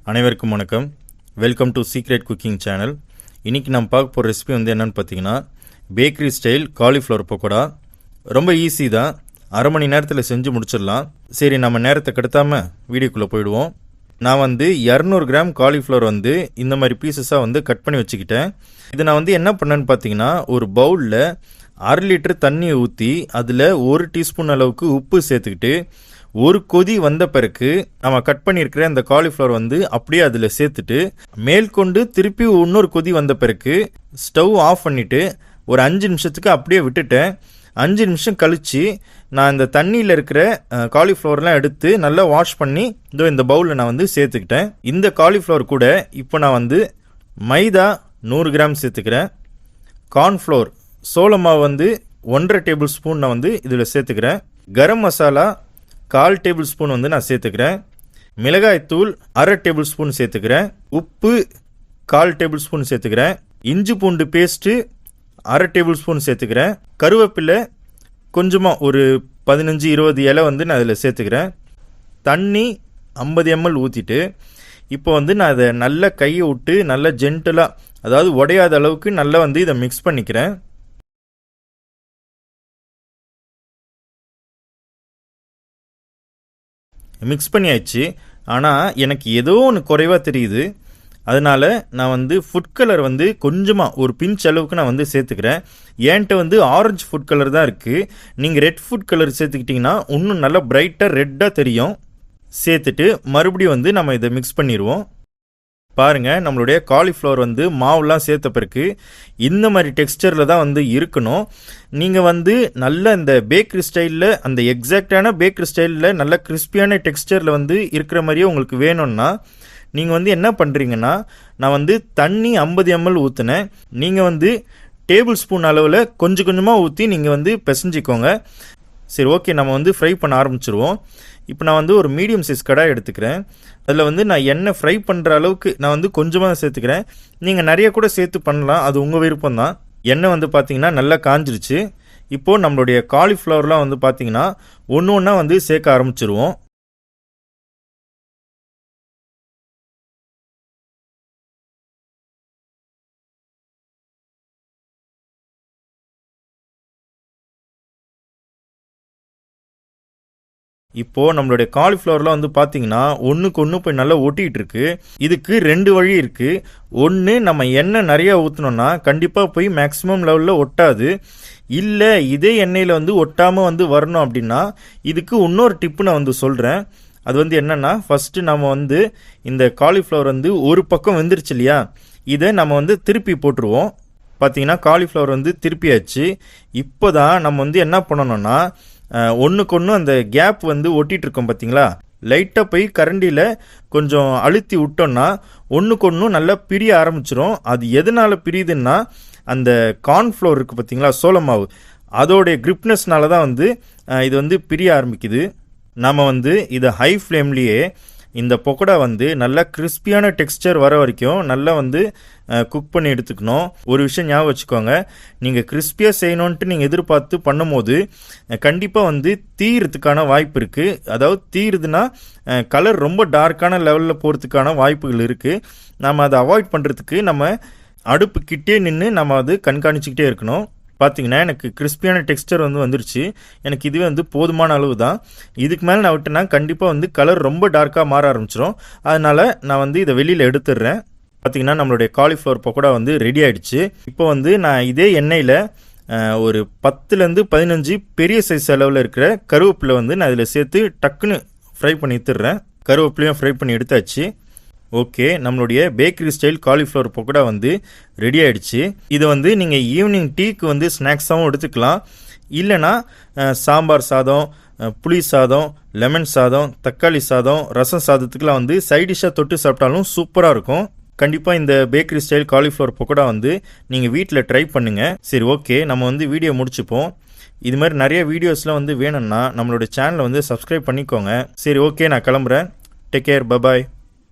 அனைவருக்கும் வணக்கம். Welcome to secret cooking channel. இன்றைக்கி நம்ம பார்க்க போகிற ரெசிபி வந்து என்னென்னு பார்த்தீங்கன்னா பேக்கரி ஸ்டைல் காலிஃப்ளவர் பக்கோடா. ரொம்ப ஈஸி தான், அரை மணி நேரத்தில் செஞ்சு முடிச்சிடலாம். சரி, நம்ம நேரத்தை கெடுத்தாமல் வீடியோக்குள்ளே போயிடுவோம். நான் வந்து 200 கிராம் காலிஃப்ளவர் வந்து இந்த மாதிரி பீசஸாக வந்து கட் பண்ணி வச்சுக்கிட்டேன். இது நான் வந்து என்ன பண்ணேன்னு பார்த்தீங்கன்னா, ஒரு பவுலில் 1/2 லிட்டர் தண்ணியை ஊற்றி அதில் 1 டீஸ்பூன் அளவுக்கு உப்பு சேர்த்துக்கிட்டு ஒரு கொதி வந்த பிறகு நம்ம கட் பண்ணியிருக்கிற அந்த காலிஃப்ளவர் வந்து அப்படியே அதில் சேர்த்துட்டு மேற்கொண்டு திருப்பி இன்னொரு கொதி வந்த பிறகு ஸ்டவ் ஆஃப் பண்ணிவிட்டு ஒரு 5 நிமிஷத்துக்கு அப்படியே விட்டுட்டேன். 5 நிமிஷம் கழித்து நான் இந்த தண்ணியில் இருக்கிற காலிஃப்ளவர்லாம் எடுத்து நல்லா வாஷ் பண்ணி இந்த பவுலில் நான் வந்து சேர்த்துக்கிட்டேன். இந்த காலிஃப்ளவர் கூட இப்போ நான் வந்து மைதா 100 கிராம் சேர்த்துக்கிறேன். கார்ன்ஃப்ளோர் சோள மாவு வந்து 1.5 டேபிள் ஸ்பூன் நான் வந்து இதில் சேர்த்துக்கிறேன். கரம் மசாலா 1/4 டேபிள் ஸ்பூன் வந்து நான் சேர்த்துக்கிறேன். மிளகாய்த்தூள் 1/2 டேபிள் ஸ்பூன் சேர்த்துக்கிறேன். உப்பு 1/4 டேபிள் ஸ்பூன் சேர்த்துக்கிறேன். இஞ்சி பூண்டு பேஸ்ட்டு 1/2 டேபிள் ஸ்பூன் சேர்த்துக்கிறேன். கருவேப்பிலை கொஞ்சமாக ஒரு 15-20 இலை வந்து நான் அதில் சேர்த்துக்கிறேன். தண்ணி 50 ml ஊற்றிட்டு இப்போ வந்து நான் அதை நல்லா கையை விட்டு நல்லா ஜென்டலாக, அதாவது உடையாத அளவுக்கு நல்லா வந்து இதை மிக்ஸ் பண்ணிக்கிறேன். மிக்ஸ் பண்ணியாச்சு. ஆனால் எனக்கு ஏதோ ஒன்று குறைவாக தெரியுது. அதனால் நான் வந்து ஃபுட் கலர் வந்து கொஞ்சமாக ஒரு பிஞ்ச் அளவுக்கு நான் வந்து சேர்த்துக்கிறேன். ஏன்ட்ட வந்து ஆரஞ்சு ஃபுட் கலர் தான் இருக்குது. நீங்கள் ரெட் ஃபுட் கலர் சேர்த்துக்கிட்டிங்கன்னா இன்னும் நல்லா பிரைட்டாக ரெட்டாக தெரியும். சேர்த்துட்டு மறுபடியும் வந்து நம்ம இதை மிக்ஸ் பண்ணிடுவோம். பாருங்கள், நம்மளுடைய காலிஃப்ளவர் வந்து மாவுலாம் சேர்த்த பிறகு இந்த மாதிரி டெக்ஸ்டரில் தான் வந்து இருக்கணும். நீங்கள் வந்து நல்ல இந்த பேக்கரி ஸ்டைலில், அந்த எக்ஸாக்டான பேக்கரி ஸ்டைலில் நல்ல கிறிஸ்பியான டெக்ஸ்டரில் வந்து இருக்கிற மாதிரியே உங்களுக்கு வேணும்னா நீங்கள் வந்து என்ன பண்ணுறீங்கன்னா, நான் வந்து தண்ணி 50 ml ஊற்றினேன். நீங்கள் வந்து டேபிள் ஸ்பூன் அளவில் கொஞ்சம் கொஞ்சமாக ஊற்றி நீங்கள் வந்து பிசைஞ்சிக்கோங்க. சரி, ஓகே, நம்ம வந்து ஃப்ரை பண்ண ஆரம்பிச்சிருவோம். இப்போ நான் வந்து ஒரு மீடியம் சைஸ் கடாய் எடுத்துக்கிறேன். அதில் வந்து நான் எண்ணெய் ஃப்ரை பண்ணுற அளவுக்கு நான் வந்து கொஞ்சமாக சேர்த்துக்கிறேன். நீங்கள் நிறைய கூட சேர்த்து பண்ணலாம், அது உங்கள் விருப்பம் தான். எண்ணெய் வந்து பார்த்திங்கன்னா நல்லா காஞ்சிருச்சு. இப்போது நம்மளுடைய காலிஃப்ளவர்லாம் வந்து பார்த்திங்கன்னா ஒன்று ஒன்றா வந்து சேர்க்க ஆரம்பிச்சிருவோம். இப்போது நம்மளுடைய காலிஃப்ளவர்லாம் வந்து பார்த்திங்கன்னா ஒன்றுக்கு ஒன்று போய் நல்லா ஒட்டிகிட்டு இருக்கு. இதுக்கு 2 வழி இருக்குது. ஒன்று, நம்ம எண்ணெய் நிறையா ஊற்றினோன்னா கண்டிப்பாக போய் மேக்ஸிமம் லெவலில் ஒட்டாது. இல்லை, இதே எண்ணெயில் வந்து ஒட்டாமல் வந்து வரணும் அப்படின்னா இதுக்கு இன்னொரு டிப்பு நான் வந்து சொல்கிறேன். அது வந்து என்னென்னா, ஃபஸ்ட்டு நம்ம வந்து இந்த காலிஃப்ளவர் வந்து ஒரு பக்கம் வெந்துருச்சு இல்லையா, இதை நம்ம வந்து திருப்பி போட்டுருவோம். பார்த்திங்கன்னா காலிஃப்ளவர் வந்து திருப்பியாச்சு. இப்போ தான் நம்ம வந்து என்ன பண்ணணும்னா, ஒன்றுக்கு ஒன்று அந்த கேப் வந்து ஒட்டிகிட்ருக்கோம் பார்த்தீங்களா, லைட்டாக போய் கரண்டியில் கொஞ்சம் அழுத்தி விட்டோன்னா ஒன்றுக்கு ஒன்று நல்லா பிரிய ஆரம்பிச்சிரும். அது எதனால் பிரியுதுன்னா, அந்த கார்ன்ஃப்ளோர் இருக்குது பார்த்தீங்களா, சோள மாவு, அதோடைய கிரிப்னஸ்னால தான் வந்து இது வந்து பிரிய ஆரம்பிக்குது. நம்ம வந்து இதை ஹை ஃப்ளேம்லேயே இந்த பக்கோடா வந்து நல்லா கிறிஸ்பியான டெக்ஸ்டர் வர வரைக்கும் நல்லா வந்து குக் பண்ணி எடுத்துக்கணும். ஒரு விஷயம் ஞாபகம் வச்சுக்கோங்க, நீங்கள் கிறிஸ்பியாக செய்யணுன்ட்டு நீங்கள் எதிர்பார்த்து பண்ணும்போது கண்டிப்பாக வந்து தீரத்துக்கான வாய்ப்பு இருக்குது. அதாவது தீருதுன்னா கலர் ரொம்ப டார்க்கான லெவலில் போகிறதுக்கான வாய்ப்புகள் இருக்குது. நம்ம அதை அவாய்ட் பண்ணுறதுக்கு நம்ம அடுப்பு கிட்டே நின்று நம்ம அது கண்காணிச்சிக்கிட்டே இருக்கணும். பார்த்திங்கன்னா எனக்கு கிறிஸ்பியான டெக்ஸ்டர் வந்து வந்துருச்சு. எனக்கு இதுவே வந்து போதுமான அளவு தான். இதுக்கு மேலே நான் விட்டேன்னா கண்டிப்பாக வந்து கலர் ரொம்ப டார்க்காக மாற ஆரம்பிச்சிடும். அதனால் நான் வந்து இதை வெளியில் எடுத்துடுறேன். பார்த்திங்கன்னா நம்மளுடைய காலிஃப்ளவர் பக்கோடா வந்து ரெடி ஆகிடுச்சு. இப்போ வந்து நான் இதே எண்ணெயில் ஒரு 10-15 பெரிய சைஸ் அளவில் இருக்கிற கருவேப்பிலை வந்து நான் இதில் சேர்த்து டக்குன்னு ஃப்ரை பண்ணி எடுத்துடுறேன். கருவேப்பிலையும் ஃப்ரை பண்ணி எடுத்தாச்சு. ஓகே, நம்மளுடைய பேக்கரி ஸ்டைல் காலிஃப்ளவர் பக்கோடா வந்து ரெடி ஆகிடுச்சு. இதை வந்து நீங்கள் ஈவினிங் டீக்கு வந்து ஸ்நாக்ஸாகவும் எடுத்துக்கலாம். இல்லைனா சாம்பார் சாதம், புளி சாதம், லெமன் சாதம், தக்காளி சாதம், ரசம் சாதத்துக்கெலாம் வந்து சைடிஷாக தொட்டு சாப்பிட்டாலும் சூப்பராக இருக்கும். கண்டிப்பாக இந்த பேக்கரி ஸ்டைல் காலிஃப்ளவர் பக்கோடா வந்து நீங்கள் வீட்டில் ட்ரை பண்ணுங்கள். சரி, ஓகே, நம்ம வந்து வீடியோ முடிச்சுப்போம். இது மாதிரி நிறைய வீடியோஸ்லாம் வந்து வேணும்னா நம்மளோட சேனலை வந்து சப்ஸ்கிரைப் பண்ணிக்கோங்க. சரி, ஓகே, நான் கிளம்புறேன். Take care, bye bye.